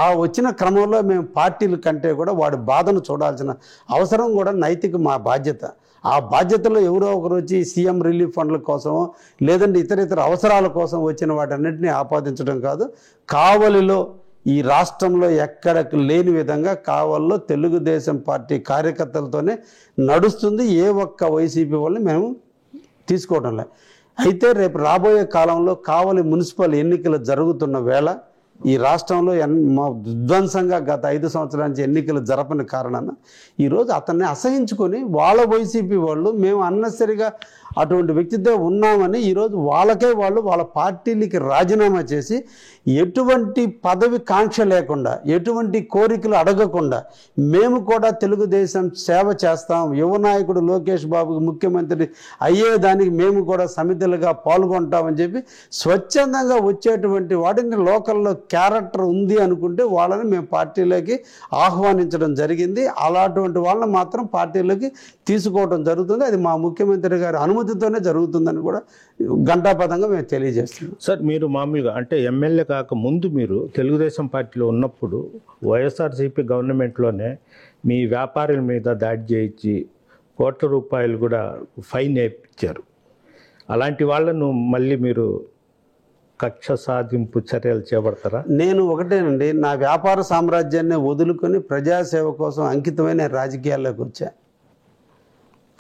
[SPEAKER 3] ఆ వచ్చిన క్రమంలో మేము పార్టీల కంటే కూడా వాడి బాధను చూడాల్సిన అవసరం కూడా నైతిక మా బాధ్యత. ఆ బాధ్యతలో ఎవరో ఒకరు వచ్చి సీఎం రిలీఫ్ ఫండ్ల కోసమో లేదంటే ఇతర అవసరాల కోసం వచ్చిన వాటన్నిటిని ఆపాదించడం కాదు. కావలిలో ఈ రాష్ట్రంలో ఎక్కడకు లేని విధంగా కావలిలో తెలుగుదేశం పార్టీ కార్యకర్తలతోనే నడుస్తుంది. ఏ ఒక్క వైసీపీ వాళ్ళని మేము తీసుకోవడం లేదు. అయితే రేపు రాబోయే కాలంలో కావలి మున్సిపల్ ఎన్నికలు జరుగుతున్న వేళ ఈ రాష్ట్రంలో విధ్వంసంగా గత 5 సంవత్సరాల నుంచి ఎన్నికలు జరపని కారణాన ఈరోజు అతన్ని అసహించుకొని వాళ్ళ వైసీపీ వాళ్ళు మేము అన్నెసరిగా అటువంటి వ్యక్తితో ఉన్నామని ఈరోజు వాళ్ళ పార్టీలకి రాజీనామా చేసి ఎటువంటి పదవి కాంక్ష లేకుండా ఎటువంటి కోరికలు అడగకుండా మేము కూడా తెలుగుదేశం సేవ చేస్తాం, యువ నాయకుడు లోకేష్ బాబుకి ముఖ్యమంత్రి అయ్యేదానికి మేము కూడా సమితులుగా పాల్గొంటామని చెప్పి స్వచ్ఛందంగా వచ్చేటువంటి వాటిని లోకల్లో క్యారెక్టర్ ఉంది అనుకుంటే వాళ్ళని మేము పార్టీలోకి ఆహ్వానించడం జరిగింది. అలాంటి వాళ్ళని మాత్రం పార్టీలోకి తీసుకోవడం జరుగుతుంది. అది మా ముఖ్యమంత్రి గారి అనుమతితోనే జరుగుతుందని కూడా ఘంటాపథంగా మేము తెలియజేస్తున్నాం.
[SPEAKER 2] సార్, మీరు మామూలుగా అంటే ఎమ్మెల్యే కాక ముందు మీరు తెలుగుదేశం పార్టీలో ఉన్నప్పుడు వైఎస్ఆర్సీపీ గవర్నమెంట్లోనే మీ వ్యాపారుల మీద దాడి చేయించి కోట్ల రూపాయలు కూడా ఫైన్ వేయించారు. అలాంటి వాళ్ళను మళ్ళీ మీరు కక్ష సాధింపు చర్యలు చేపడతారా?
[SPEAKER 3] నేను ఒకటేనండి, నా వ్యాపార సామ్రాజ్యాన్ని వదులుకొని ప్రజాసేవ కోసం అంకితమైన రాజకీయాల్లోకి వచ్చా.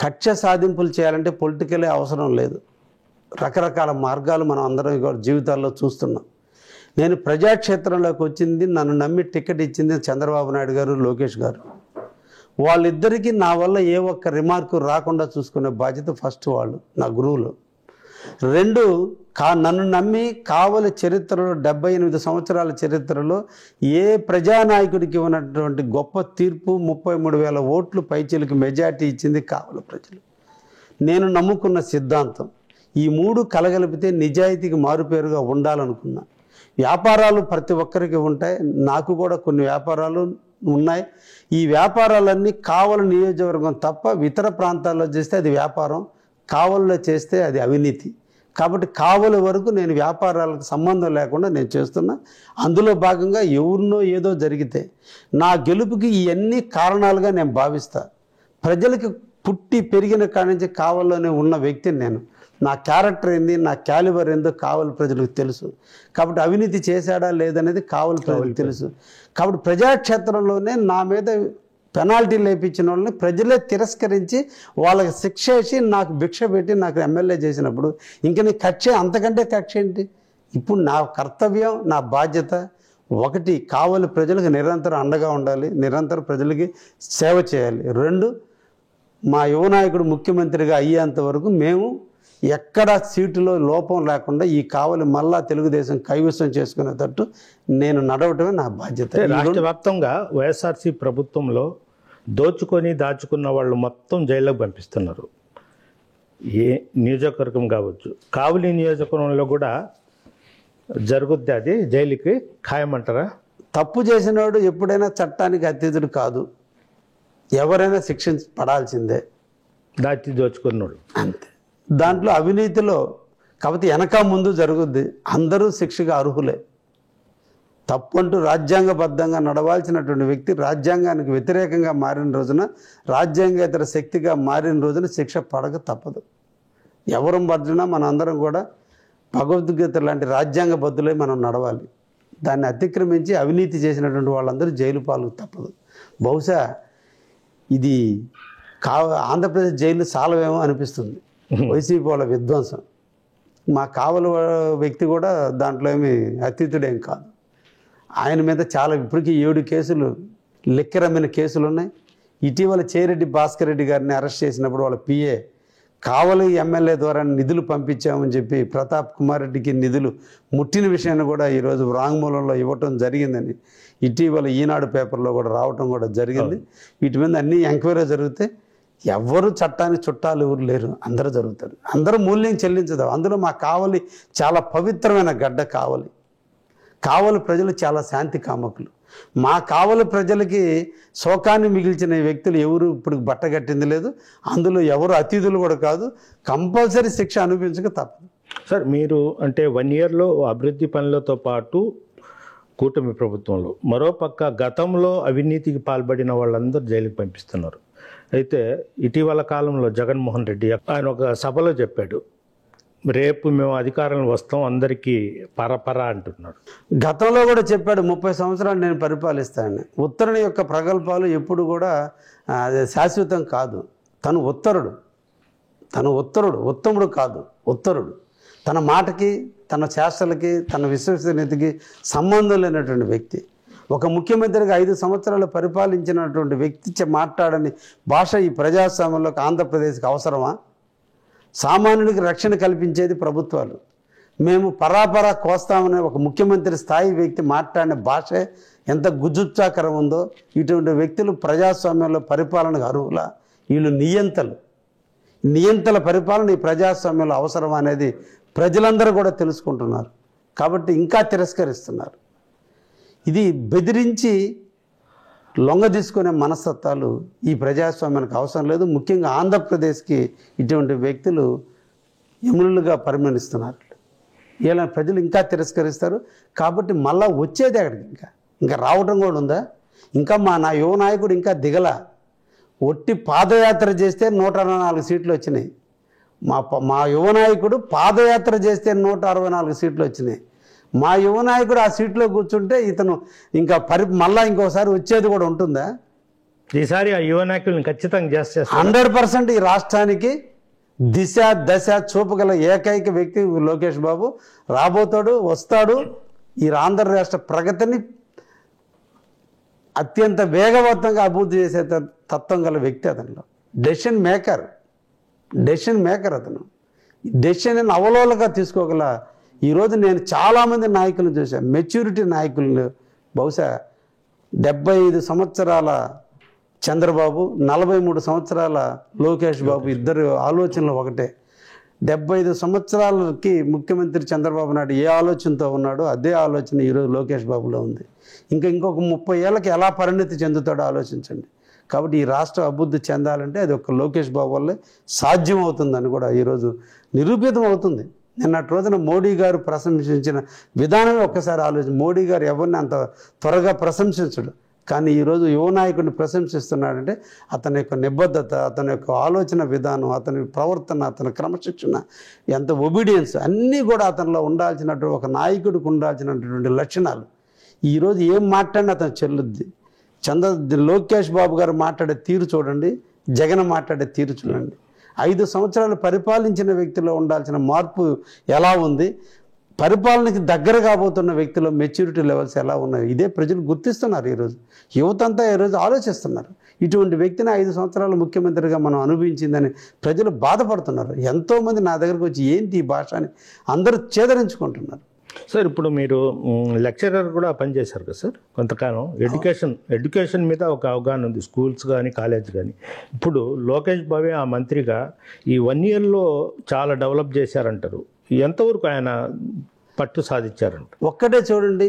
[SPEAKER 3] కక్ష సాధింపులు చేయాలంటే పొలిటికలే అవసరం లేదు. రకరకాల మార్గాలు మనం అందరం జీవితాల్లో చూస్తున్నాం. నేను ప్రజాక్షేత్రంలోకి వచ్చింది, నన్ను నమ్మి టికెట్ ఇచ్చింది చంద్రబాబు నాయుడు గారు, లోకేష్ గారు. వాళ్ళిద్దరికీ నా వల్ల ఏ ఒక్క రిమార్కు రాకుండా చూసుకునే బాధ్యత ఫస్ట్ వాళ్ళు, నా గురువులు. 2, నన్ను నమ్మి కావలి చరిత్రలో 78 సంవత్సరాల చరిత్రలో ఏ ప్రజానాయకుడికి ఉన్నటువంటి గొప్ప తీర్పు 33,000 ఓట్లు పైచీలకు మెజార్టీ ఇచ్చింది కావలి ప్రజలు. నేను నమ్ముకున్న సిద్ధాంతం ఈ 3 కలగలిపితే నిజాయితీకి మారుపేరుగా ఉండాలనుకున్నా. వ్యాపారాలు ప్రతి ఒక్కరికి ఉంటాయి, నాకు కూడా కొన్ని వ్యాపారాలు ఉన్నాయి. ఈ వ్యాపారాలన్నీ కావలి నియోజకవర్గం తప్ప ఇతర ప్రాంతాల్లో చేస్తే అది వ్యాపారం, కావలిలో చేస్తే అది అవినీతి. కాబట్టి కావలి వరకు నేను వ్యాపారాలకు సంబంధం లేకుండా నేను చేస్తున్నా. అందులో భాగంగా ఎవరినో ఏదో జరిగితే నా గెలుపుకి ఇవన్నీ కారణాలుగా నేను భావిస్తా. ప్రజలకి పుట్టి పెరిగిన కాడి నుంచి కావలిలోనే ఉన్న వ్యక్తిని నేను. నా క్యారెక్టర్ ఏంది, నా క్యాలిబర్ ఏందో కావలి ప్రజలకు తెలుసు. కాబట్టి అవినీతి చేశాడా లేదనేది కావలి ప్రజలకు తెలుసు. కాబట్టి ప్రజాక్షేత్రంలోనే నా మీద పెనాల్టీలు వేయించిన వాళ్ళని ప్రజలే తిరస్కరించి వాళ్ళకి శిక్ష వేసి నాకు భిక్ష పెట్టి నాకు ఎమ్మెల్యే చేసినప్పుడు ఇంక నీ కక్ష అంతకంటే కక్ష ఏంటి? ఇప్పుడు నా కర్తవ్యం, నా బాధ్యత ఒకటి, కావలి ప్రజలకు నిరంతరం అండగా ఉండాలి, నిరంతరం ప్రజలకి సేవ చేయాలి. 2, మా యువ నాయకుడు ముఖ్యమంత్రిగా అయ్యేంత వరకు మేము ఎక్కడ సీటులో లోపం లేకుండా ఈ కావలి మళ్ళా తెలుగుదేశం కైవసం చేసుకునేటట్టు నేను నడవటమే నా బాధ్యత.
[SPEAKER 2] రాష్ట్ర వ్యాప్తంగా వైఎస్ఆర్సీ ప్రభుత్వంలో దోచుకొని దాచుకున్న వాళ్ళు మొత్తం జైల్లోకి పంపిస్తున్నారు. ఏ నియోజకవర్గం కావచ్చు, కావలి నియోజకవర్గంలో కూడా జరుగుద్ది, అది జైలుకి ఖాయమంటారా?
[SPEAKER 3] తప్పు చేసినవాడు ఎప్పుడైనా చట్టానికి అతీతుడు కాదు, ఎవరైనా శిక్షించబడాల్సిందే.
[SPEAKER 2] దాచి దోచుకున్నాడు
[SPEAKER 3] అంతే. దాంట్లో అవినీతిలో కాబట్టి వెనక ముందు జరుగుద్ది, అందరూ శిక్షగా అర్హులే. తప్పు అంటూ రాజ్యాంగబద్ధంగా నడవాల్సినటువంటి వ్యక్తి రాజ్యాంగానికి వ్యతిరేకంగా మారిన రోజున, రాజ్యాంగేతర శక్తిగా మారిన రోజున శిక్ష పడక తప్పదు. ఎవరు పడినా మన అందరం కూడా భగవద్గీత లాంటి రాజ్యాంగబద్ధులై మనం నడవాలి. దాన్ని అతిక్రమించి అవినీతి చేసినటువంటి వాళ్ళందరూ జైలు పాలు తప్పదు. బహుశా ఇది ఆంధ్రప్రదేశ్ జైలు సాలవేమో అనిపిస్తుంది వైసీపీ వాళ్ళ విధ్వంసం. మా కావలి వ్యక్తి కూడా దాంట్లో ఏమి అతీతుడేం కాదు. ఆయన మీద చాలా ఇప్పటికీ 7 కేసులు లెక్కరమ్మిన కేసులు ఉన్నాయి. ఇటీవల చేరెడ్డి భాస్కర్ రెడ్డి గారిని అరెస్ట్ చేసినప్పుడు వాళ్ళ పిఏ కావలి ఎమ్మెల్యే ద్వారా నిధులు పంపించామని చెప్పి ప్రతాప్ కుమార్ రెడ్డికి నిధులు ముట్టిన విషయాన్ని కూడా ఈరోజు వాంగ్మూలంలో ఇవ్వటం జరిగిందని ఇటీవల ఈనాడు పేపర్లో కూడా రావటం కూడా జరిగింది. వీటి మీద అన్ని ఎంక్వైరీ జరిగితే ఎవరు చట్టానికి చుట్టాలు ఎవరు లేరు, అందరూ జరుగుతారు, అందరూ మూల్యం చెల్లించదు. అందులో మా కావలి చాలా పవిత్రమైన గడ్డ. కావలి ప్రజలు చాలా శాంతి కామకులు. మా కావలి ప్రజలకి శోకాన్ని మిగిల్చిన వ్యక్తులు ఎవరు ఇప్పుడు బట్టగట్టింది లేదు, అందులో ఎవరు అతిథులు కూడా కాదు. కంపల్సరీ శిక్ష అనుభవించక తప్పదు.
[SPEAKER 2] సార్, మీరు అంటే 1 ఇయర్లో అభివృద్ధి పనులతో పాటు కూటమి ప్రభుత్వంలో మరోపక్క గతంలో అవినీతికి పాల్పడిన వాళ్ళందరూ జైలుకి పంపిస్తున్నారు. అయితే ఇటీవల కాలంలో జగన్మోహన్ రెడ్డి ఆయన ఒక సభలో చెప్పాడు, రేపు మేము అధికారంలో వస్తాం, అందరికీ పరపర అంటున్నారు.
[SPEAKER 3] గతంలో కూడా చెప్పాడు 30 సంవత్సరాలు నేను పరిపాలిస్తానని. ఉత్తరుని యొక్క ప్రగల్భాలు ఎప్పుడు కూడా శాశ్వతం కాదు. తను ఉత్తముడు కాదు, ఉత్తరుడు. తన మాటకి, తన చేష్టలకి, తన విశ్వసనీయతకి సంబంధం లేనటువంటి వ్యక్తి. ఒక ముఖ్యమంత్రిగా 5 సంవత్సరాలు పరిపాలించినటువంటి వ్యక్తి మాట్లాడని భాష ఈ ప్రజాస్వామ్యంలోకి ఆంధ్రప్రదేశ్కి అవసరమా? సామాన్యుడికి రక్షణ కల్పించేది ప్రభుత్వాలు. మేము పరాపరా కోస్తామనే ఒక ముఖ్యమంత్రి స్థాయి వ్యక్తి మాట్లాడిన భాష ఎంత గుజుత్సాకరం ఉందో. ఇటువంటి వ్యక్తులు ప్రజాస్వామ్యంలో పరిపాలనకు అర్హులా? వీళ్ళు నియంతల పరిపాలన ఈ ప్రజాస్వామ్యంలో అవసరం అనేది ప్రజలందరూ కూడా తెలుసుకుంటున్నారు. కాబట్టి ఇంకా తిరస్కరిస్తున్నారు. ఇది బెదిరించి లొంగ తీసుకునే మనస్తత్వాలు ఈ ప్రజాస్వామ్యానికి అవసరం లేదు. ముఖ్యంగా ఆంధ్రప్రదేశ్కి ఇటువంటి వ్యక్తులు యమునులుగా పరిగణిస్తున్నారు. ఇలా ప్రజలు ఇంకా తిరస్కరిస్తారు. కాబట్టి మళ్ళా వచ్చేది అక్కడికి ఇంకా రావటం కూడా ఉందా? ఇంకా నా యువ నాయకుడు ఇంకా దిగల. ఒట్టి పాదయాత్ర చేస్తే 164 సీట్లు వచ్చినాయి. మా యువ నాయకుడు పాదయాత్ర చేస్తే 164 సీట్లు వచ్చినాయి. మా యువ నాయకుడు ఆ సీట్లో కూర్చుంటే ఇతను ఇంకా మళ్ళా ఇంకోసారి వచ్చేది కూడా ఉంటుందా?
[SPEAKER 2] ఈసారి ఆ యువ నాయకులను ఖచ్చితంగా చేస్తే
[SPEAKER 3] 100% ఈ రాష్ట్రానికి దిశ దశ చూపగల ఏకైక వ్యక్తి లోకేష్ బాబు రాబోతాడు, వస్తాడు. ఈ ఆంధ్ర రాష్ట్ర ప్రగతిని అత్యంత వేగవంతంగా అభివృద్ధి చేసే తత్వం గల వ్యక్తి అతనిలో. డెసిషన్ మేకర్ అతను. డెసిషన్ అవలోలుగా తీసుకోగల ఈరోజు నేను చాలామంది నాయకులను చూశాను, మెచ్యూరిటీ నాయకులను. బహుశా 75 సంవత్సరాల చంద్రబాబు, 43 సంవత్సరాల లోకేష్ బాబు, ఇద్దరు ఆలోచనలు ఒకటే. 75 సంవత్సరాలకి ముఖ్యమంత్రి చంద్రబాబు నాయుడు ఏ ఆలోచనతో ఉన్నాడో అదే ఆలోచన ఈరోజు లోకేష్ బాబులో ఉంది. ఇంకొక 30 ఏళ్ళకి ఎలా పరిణతి చెందుతాడో ఆలోచించండి. కాబట్టి ఈ రాష్ట్రం అభివృద్ధి చెందాలంటే అది ఒక లోకేష్ బాబు వల్లే సాధ్యం అవుతుందని కూడా ఈరోజు నిరూపితం అవుతుంది. నిన్నటి రోజున మోడీ గారు ప్రశంసించిన విధానమే ఒక్కసారి ఆలోచన. మోడీ గారు ఎవరిని అంత త్వరగా ప్రశంసించడు, కానీ ఈరోజు యువ నాయకుడిని ప్రశంసిస్తున్నాడంటే అతని యొక్క నిబద్ధత, అతని యొక్క ఆలోచన విధానం, అతని ప్రవర్తన, అతని క్రమశిక్షణ, ఎంత ఒబీడియన్స్ అన్నీ కూడా అతనిలో ఉండాల్సినటువంటి ఒక నాయకుడికి ఉండాల్సినటువంటి లక్షణాలు. ఈరోజు ఏం మాట్లాడినా అతను చెల్లుద్ది. లోకేష్ బాబు గారు మాట్లాడే తీరు చూడండి, జగన్ మాట్లాడే తీరు చూడండి. 5 సంవత్సరాలు పరిపాలించిన వ్యక్తిలో ఉండాల్సిన మార్పు ఎలా ఉంది, పరిపాలనకి దగ్గర కాబోతున్న వ్యక్తిలో మెచ్యూరిటీ లెవెల్స్ ఎలా ఉన్నాయి, ఇదే ప్రజలు గుర్తిస్తున్నారు. ఈరోజు యువతంతా ఈరోజు ఆలోచిస్తున్నారు. ఇటువంటి వ్యక్తిని 5 సంవత్సరాలు ముఖ్యమంత్రిగా మనం అనుభవించిందని ప్రజలు బాధపడుతున్నారు. ఎంతోమంది నా దగ్గరకు వచ్చి ఏంటి ఈ భాష అని అందరూ చేదరించుకుంటున్నారు.
[SPEAKER 2] సార్, ఇప్పుడు మీరు లెక్చరర్ కూడా పనిచేశారు కదా సార్ కొంతకాలం. ఎడ్యుకేషన్ మీద ఒక అవగాహన ఉంది, స్కూల్స్ కానీ కాలేజ్ కానీ. ఇప్పుడు లోకేష్ బాబే ఆ మంత్రిగా ఈ 1 yearలో చాలా డెవలప్ చేశారంటారు. ఎంతవరకు ఆయన పట్టు సాధించారంట?
[SPEAKER 3] ఒక్కటే చూడండి,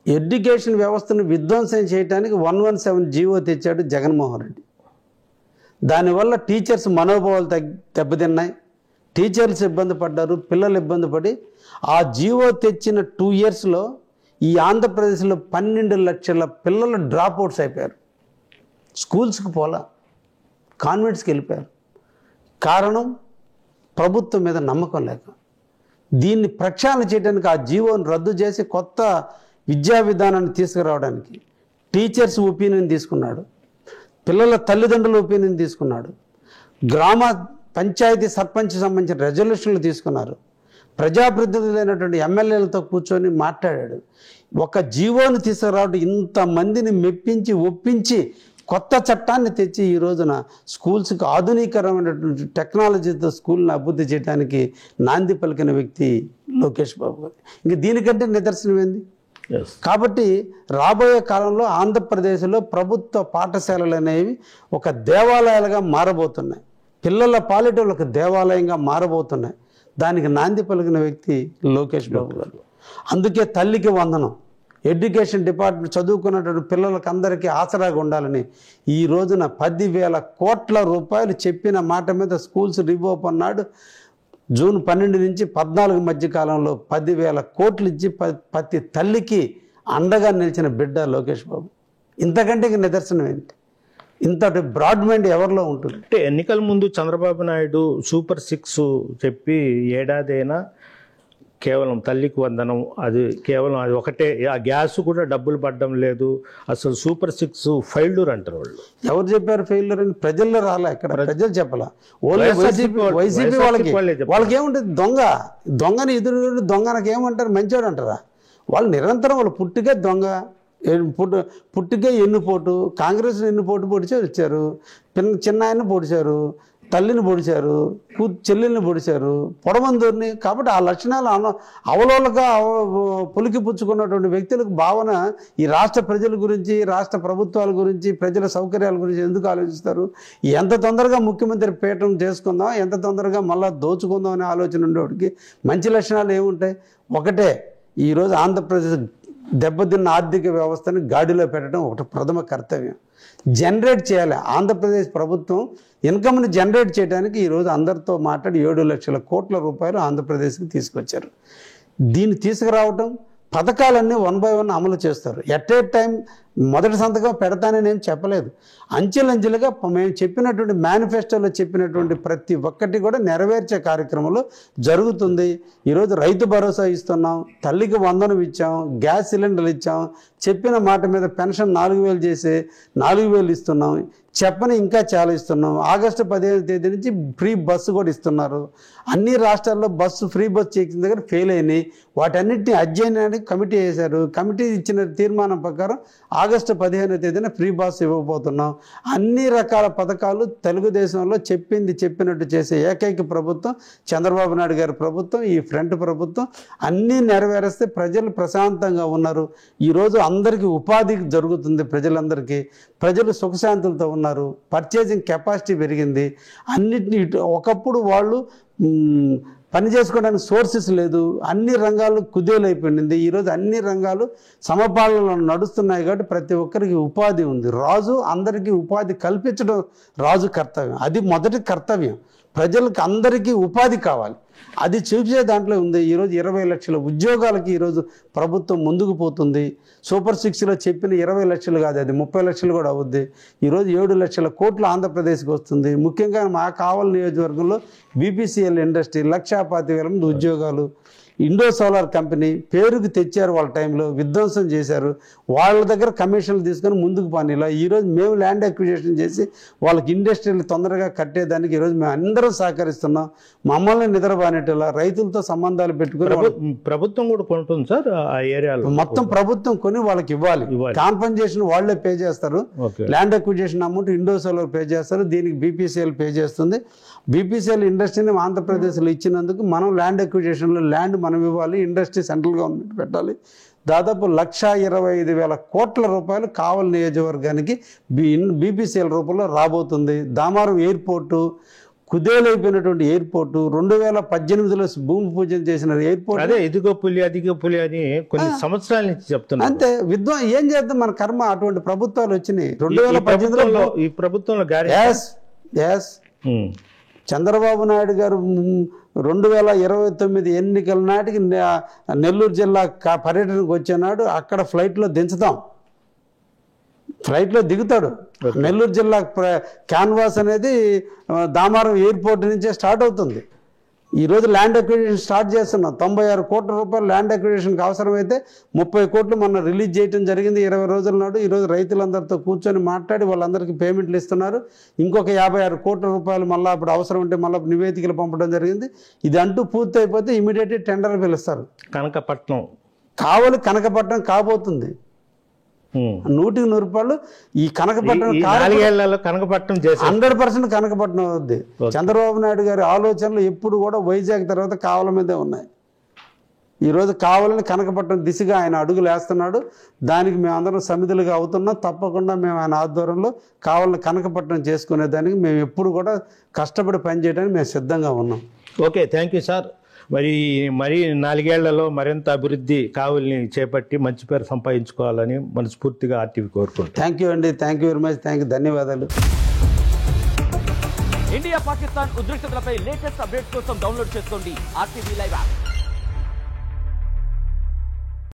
[SPEAKER 3] ఎడ్యుకేషన్ వ్యవస్థను విధ్వంసం చేయడానికి 117 జీవో తెచ్చాడు జగన్మోహన్ రెడ్డి. దానివల్ల టీచర్స్ మనోభావాలు దెబ్బతిన్నాయి, టీచర్స్ ఇబ్బంది పడ్డారు, పిల్లలు ఇబ్బంది పడి ఆ జీవో తెచ్చిన 2 yearsలో ఈ ఆంధ్రప్రదేశ్లో 12 లక్షల పిల్లలు డ్రాప్ అవుట్స్ అయిపోయారు. స్కూల్స్కి పోలా, కాన్వెంట్స్కి వెళ్ళిపోయారు. కారణం ప్రభుత్వం మీద నమ్మకం లేక. దీన్ని ప్రక్షాళన చేయడానికి ఆ జీవోను రద్దు చేసి కొత్త విద్యా విధానాన్ని తీసుకురావడానికి టీచర్స్ ఒపీనియన్ తీసుకున్నాడు, పిల్లల తల్లిదండ్రుల ఒపీనియన్ తీసుకున్నాడు, గ్రామ పంచాయతీ సర్పంచ్ సంబంధించిన రెజల్యూషన్లు తీసుకున్నారు, ప్రజాప్రతినిధులైనటువంటి ఎమ్మెల్యేలతో కూర్చొని మాట్లాడాడు. ఒక జీవోని తీసుకురావడం, ఇంతమందిని మెప్పించి ఒప్పించి కొత్త చట్టాన్ని తెచ్చి ఈ రోజున స్కూల్స్కి ఆధునీకరమైనటువంటి టెక్నాలజీతో స్కూల్ని అభివృద్ధి చేయడానికి నాంది పలికిన వ్యక్తి లోకేష్ బాబు గారు. ఇంక దీనికంటే నిదర్శనం ఏంది? కాబట్టి రాబోయే కాలంలో ఆంధ్రప్రదేశ్లో ప్రభుత్వ పాఠశాలలు అనేవి ఒక దేవాలయాలుగా మారబోతున్నాయి, పిల్లల పాలిటలు ఒక దేవాలయంగా మారబోతున్నాయి. దానికి నాంది పలికిన వ్యక్తి లోకేష్ బాబు గారు. అందుకే తల్లికి వందనం, ఎడ్యుకేషన్ డిపార్ట్మెంట్ చదువుకున్నటువంటి పిల్లలకి అందరికీ ఆసరాగా ఉండాలని ఈ రోజున 10,000 కోట్ల రూపాయలు చెప్పిన మాట మీద స్కూల్స్ రీఓపెన్ నాడు జూన్ 12 నుంచి 14 మధ్య కాలంలో 10,000 కోట్లు ఇచ్చి ప్రతి తల్లికి అండగా నిలిచిన బిడ్డ లోకేష్ బాబు. ఇంతకంటే నిదర్శనం ఏంటి? ఇంతటి బ్రాడ్ మైండ్ ఎవరిలో ఉంటుంది?
[SPEAKER 2] అంటే ఎన్నికల ముందు చంద్రబాబు నాయుడు సూపర్ 6 చెప్పి ఏడాదైనా కేవలం తల్లికి వందనం, అది కేవలం అది ఒకటే, ఆ గ్యాస్ కూడా డబ్బులు పడడం లేదు, అసలు సూపర్ 6 ఫెయిల్యూర్ అంటారు వాళ్ళు.
[SPEAKER 3] ఎవరు చెప్పారు ఫెయిల్యూర్ అని? ప్రజల్లో రాలా, ఎక్కడ ప్రజలు చెప్పలా. ఓన్లీ వైసీపీ వాళ్ళకి ఏముంటుంది? దొంగని ఎదురు దొంగనకి ఏమంటారు? మంచోడు అంటారా? వాళ్ళు నిరంతరం వాళ్ళు పుట్టికే దొంగ, పుట్టికే ఎన్నుపోటు. కాంగ్రెస్ ఎన్నుపోటు పొడిచే వచ్చారు, చిన్న ఆయన్ని పొడిచారు, తల్లిని పొడిచారు, చెల్లెల్ని పొడిచారు, పొడమందూరిని. కాబట్టి ఆ లక్షణాలు అవలోలుగా పులికి పుచ్చుకున్నటువంటి వ్యక్తులకు భావన ఈ రాష్ట్ర ప్రజల గురించి, రాష్ట్ర ప్రభుత్వాల గురించి, ప్రజల సౌకర్యాల గురించి ఎందుకు ఆలోచిస్తారు? ఎంత తొందరగా ముఖ్యమంత్రి పీఠం చేసుకుందాం, ఎంత తొందరగా మళ్ళీ దోచుకుందాం అనే ఆలోచన ఉండేవాడికి మంచి లక్షణాలు ఏముంటాయి? ఒకటే, ఈరోజు ఆంధ్రప్రదేశ్ దెబ్బతిన్న ఆర్థిక వ్యవస్థని గాడిలో పెట్టడం ఒకటి ప్రథమ కర్తవ్యం. జనరేట్ చేయాలి. ఆంధ్రప్రదేశ్ ప్రభుత్వం ఇన్కమ్ని జనరేట్ చేయడానికి ఈరోజు అందరితో మాట్లాడి 7 లక్షల కోట్ల రూపాయలు ఆంధ్రప్రదేశ్కి తీసుకొచ్చారు. దీన్ని తీసుకురావటం, పథకాలన్నీ 1 by 1 అమలు చేస్తారు. ఎట్ ఏ టైం మొదటి సంతకం పెడతానని ఏం చెప్పలేదు. అంచెలంచెలుగా మేము చెప్పినటువంటి మేనిఫెస్టోలో చెప్పినటువంటి ప్రతి ఒక్కటి కూడా నెరవేర్చే కార్యక్రమంలో జరుగుతుంది. ఈరోజు రైతు భరోసా ఇస్తున్నాం, తల్లికి వందనం ఇచ్చాం, గ్యాస్ సిలిండర్లు ఇచ్చాం, చెప్పిన మాట మీద పెన్షన్ 4,000 చేసి 4,000 ఇస్తున్నాం, చెప్పని ఇంకా చాలా ఇస్తున్నాం. ఆగస్టు 15వ తేదీ నుంచి ఫ్రీ బస్సు కూడా ఇస్తున్నారు. అన్ని రాష్ట్రాల్లో ఫ్రీ బస్సు చేసిన దగ్గర ఫెయిల్ అయినాయి. వాటన్నిటిని అధ్యయనానికి కమిటీ వేశారు. కమిటీ ఇచ్చిన తీర్మానం ప్రకారం ఆగస్టు 15వ తేదీన ఫ్రీ బాస్ ఇవ్వబోతున్నాం. అన్ని రకాల పథకాలు తెలుగుదేశంలో చెప్పినట్టు చేసే ఏకైక ప్రభుత్వం చంద్రబాబు నాయుడు గారి ప్రభుత్వం, ఈ ఫ్రంట్ ప్రభుత్వం. అన్నీ నెరవేరిస్తే ప్రజలు ప్రశాంతంగా ఉన్నారు. ఈరోజు అందరికీ ఉపాధి జరుగుతుంది, ప్రజలు సుఖశాంతులతో ఉన్నారు, పర్చేసింగ్ కెపాసిటీ పెరిగింది. అన్నిటినీ ఒకప్పుడు వాళ్ళు పని చేసుకోవడానికి సోర్సెస్ లేదు, అన్ని రంగాలు కుదేలైపోయింది. ఈరోజు అన్ని రంగాలు సమపాలనలో నడుస్తున్నాయి కాబట్టి ప్రతి ఒక్కరికి ఉపాధి ఉంది. రాజు అందరికీ ఉపాధి కల్పించడం రాజు కర్తవ్యం, అది మొదటి కర్తవ్యం. ప్రజలకు అందరికీ ఉపాధి కావాలి, అది చూసే దాంట్లో ఉంది. ఈరోజు 20 లక్షల ఉద్యోగాలకి ఈరోజు ప్రభుత్వం ముందుకు పోతుంది. సూపర్ 6లో చెప్పిన 20 లక్షలు కాదు, అది 30 లక్షలు కూడా అవుద్ది. ఈరోజు 7 లక్షల కోట్లు ఆంధ్రప్రదేశ్కి వస్తుంది. ముఖ్యంగా మా కావలి నియోజకవర్గంలో BPCL ఇండస్ట్రీ 1,25,000 మంది ఉద్యోగాలు. ఇండో సోలార్ కంపెనీ పేరుకు తెచ్చారు, వాళ్ళ టైంలో విధ్వంసం చేశారు. వాళ్ళ దగ్గర కమిషన్లు తీసుకొని ముందుకు పనిలా. ఈరోజు మేము ల్యాండ్ అక్విజిషన్ చేసి వాళ్ళకి ఇండస్ట్రీలు తొందరగా కట్టేదానికి ఈరోజు మేము అందరం సహకరిస్తున్నాం. మమ్మల్ని నిద్రబానేటలా రైతులతో సంబంధాలు పెట్టుకుని
[SPEAKER 2] ప్రభుత్వం కూడా కొంటుంది సార్ ఆ ఏరియాలో.
[SPEAKER 3] మొత్తం ప్రభుత్వం కొని వాళ్ళకి ఇవ్వాలి. కాంపన్సేషన్ వాళ్ళే పే చేస్తారు. Land acquisition amount Indo solar pay చేస్తారు, దీనికి BPCL పే చేస్తుంది. BPCL ఇండస్ట్రీని ఆంధ్రప్రదేశ్లో ఇచ్చినందుకు మనం ల్యాండ్ అక్విజిషన్లో ల్యాండ్ మనం ఇవ్వాలి, ఇండస్ట్రీ సెంట్రల్ గవర్నమెంట్ పెట్టాలి. దాదాపు 1,25,000 కోట్ల రూపాయలు కావలి నియోజకవర్గానికి BPCL రూపంలో రాబోతుంది. దామారం ఎయిర్పోర్టు, కుదేలైపోయినటువంటి ఎయిర్పోర్టు, 2018లో భూమి పూజన చేసిన ఎయిర్పోర్ట్.
[SPEAKER 2] అదే ఇదిగో పులి అదిగో పులి అని కొన్ని సంవత్సరాల నుంచి చెప్తున్నా.
[SPEAKER 3] అంతే ఏం చేద్దాం, మన కర్మ. అటువంటి ప్రభుత్వాలు వచ్చినాయి. 2018లో
[SPEAKER 2] ఈ ప్రభుత్వంలో
[SPEAKER 3] చంద్రబాబు నాయుడు గారు 2029 ఎన్నికల నాటికి నెల్లూరు జిల్లా పర్యటనకు వచ్చేనాడు అక్కడ ఫ్లైట్లో దించుతాం, ఫ్లైట్లో దిగుతాడు. నెల్లూరు జిల్లా క్యాన్వాస్ అనేది దామారం ఎయిర్పోర్ట్ నుంచే స్టార్ట్ అవుతుంది. ఈరోజు ల్యాండ్ అక్విజిషన్ స్టార్ట్ చేస్తున్నాం. 96 కోట్ల రూపాయలు ల్యాండ్ అక్విజిషన్కి అవసరమైతే 30 కోట్లు మొన్న రిలీజ్ చేయడం జరిగింది 20 రోజుల నాడు. ఈరోజు రైతులందరితో కూర్చొని మాట్లాడి వాళ్ళందరికీ పేమెంట్లు ఇస్తున్నారు. ఇంకొక 56 కోట్ల రూపాయలు మళ్ళీ అప్పుడు అవసరం ఉంటే మళ్ళీ నివేదికలు పంపడం జరిగింది. ఇది అంటూ పూర్తి అయిపోతే ఇమీడియట్గా టెండర్ పిలుస్తారు. కావలి కనకపట్నం కాబోతుంది. 100కి 100 ఈ కనకపట్నం 100% కనకపట్నం అవుద్ది. చంద్రబాబు నాయుడు గారి ఆలోచనలు ఎప్పుడు కూడా వైజాగ్ తర్వాత కావలి మీదే ఉన్నాయి. ఈరోజు కావాలని కనకపట్నం దిశగా ఆయన అడుగులు వేస్తున్నాడు. దానికి మేమందరం సమిధులుగా అవుతున్నాం. తప్పకుండా మేము ఆయన ఆధ్వర్యంలో కావాలని కనకపట్నం చేసుకునేదానికి మేము ఎప్పుడు కూడా కష్టపడి పనిచేయడానికి మేము సిద్ధంగా ఉన్నాం.
[SPEAKER 2] Okay, thank you sir. మరి 4 ఏళ్లలో మరింత అభివృద్ధి కావాలని చేపట్టి మంచి పేరు సంపాదించుకోవాలని మనస్ఫూర్తిగా RTV కోరుకుంటాం.
[SPEAKER 3] థ్యాంక్ యూ అండి, థ్యాంక్ యూ వెరీ మచ్, ధన్యవాదాలు.
[SPEAKER 4] ఇండియా పాకిస్తాన్ ఉద్రిక్తతలపై లేటెస్ట్ అప్డేట్స్ కోసం డౌన్లోడ్ చేసుకోండి RTV లైవ్ యాప్.